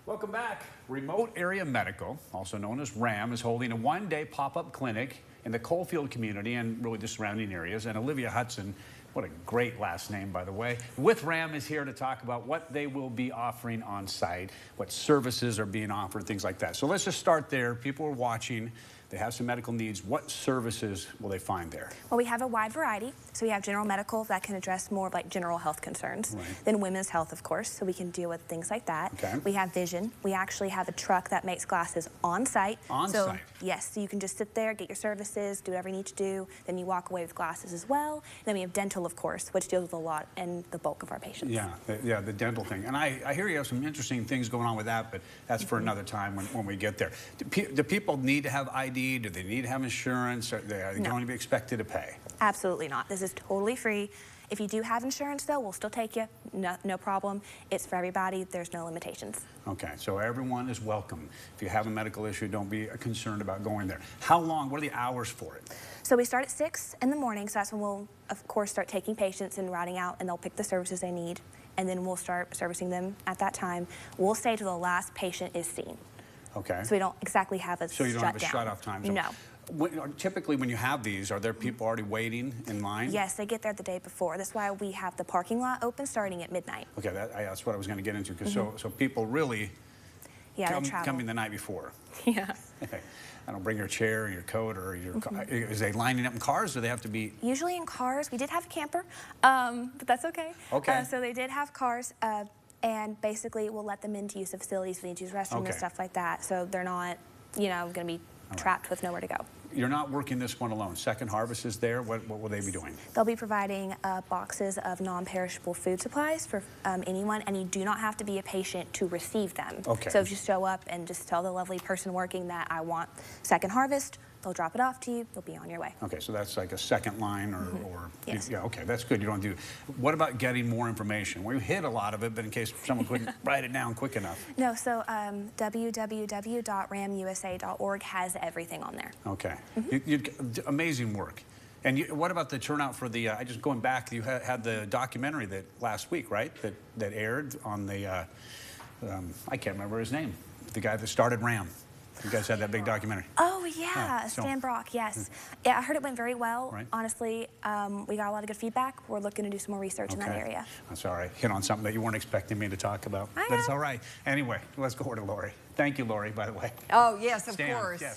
Welcome back. Remote Area Medical, also known as RAM, is holding a one-day pop-up clinic in the Coalfield community and really the surrounding areas. And Olivia Hudson, what a great last name, by the way, with RAM is here to talk about what they will be offering on site, what services are being offered, things like that. So let's just start there. People are watching. They have some medical needs. What services will they find there? Well, we have a wide variety. So we have general medical that can address more of like general health concerns. Right. Then women's health, of course, so we can deal with things like that. Okay. We have vision. We actually have a truck that makes glasses on site. On site? Yes, so you can just sit there, get your services, do whatever you need to do. Then you walk away with glasses as well. And then we have dental, of course, which deals with a lot and the bulk of our patients. Yeah, the dental thing. And I hear you have some interesting things going on with that, but that's for another time when we get there. Do people need to have ID? Do they need to have insurance? Are they going to be expected to pay? Absolutely not. This is totally free. If you do have insurance, though, we'll still take you. No problem. It's for everybody. There's no limitations. Okay, so everyone is welcome. If you have a medical issue, don't be concerned about going there. How long? What are the hours for it? So we start at 6 in the morning, so that's when we'll, of course, start taking patients and routing out, and they'll pick the services they need, and then we'll start servicing them at that time. We'll stay till the last patient is seen. Okay. So we don't exactly have a shutdown. So you don't have a shut-off time? So no. Typically, when you have these, are there people already waiting in line? Yes, they get there the day before. That's why we have the parking lot open starting at midnight. Okay, that's what I was going to get into, because so people really coming the night before. Yeah. I don't bring your chair or your coat or your car. Is they lining up in cars, or do they have to be? Usually in cars. We did have a camper, but that's okay. Okay. So they did have cars, and basically we'll let them into use of facilities if they need to use restrooms and stuff like that. So they're not, going to be trapped with nowhere to go. You're not working this one alone. Second Harvest is there. What will they be doing? They'll be providing boxes of non-perishable food supplies for anyone, and you do not have to be a patient to receive them. Okay. So if you show up and just tell the lovely person working that I want Second Harvest, they'll drop it off to you. They'll be on your way. Okay, so that's like a second line or Yes. Yeah, okay, that's good. You don't do. What about getting more information? We hit a lot of it, but in case someone couldn't write it down quick enough. No, so www.ramusa.org has everything on there. Okay. Amazing work. And what about the turnout for the, just going back, you had the documentary that last week, right? That aired on the, I can't remember his name, the guy that started RAM. You guys had that big documentary. Oh, yeah, Stan Brock, yes. Yeah, I heard it went very well. Right. Honestly, we got a lot of good feedback. We're looking to do some more research in that area. That's all right. Hit on something that you weren't expecting me to talk about. But it's all right. Anyway, let's go over to Lori. Thank you, Lori, by the way. Oh, yes, of Stan, course. yes.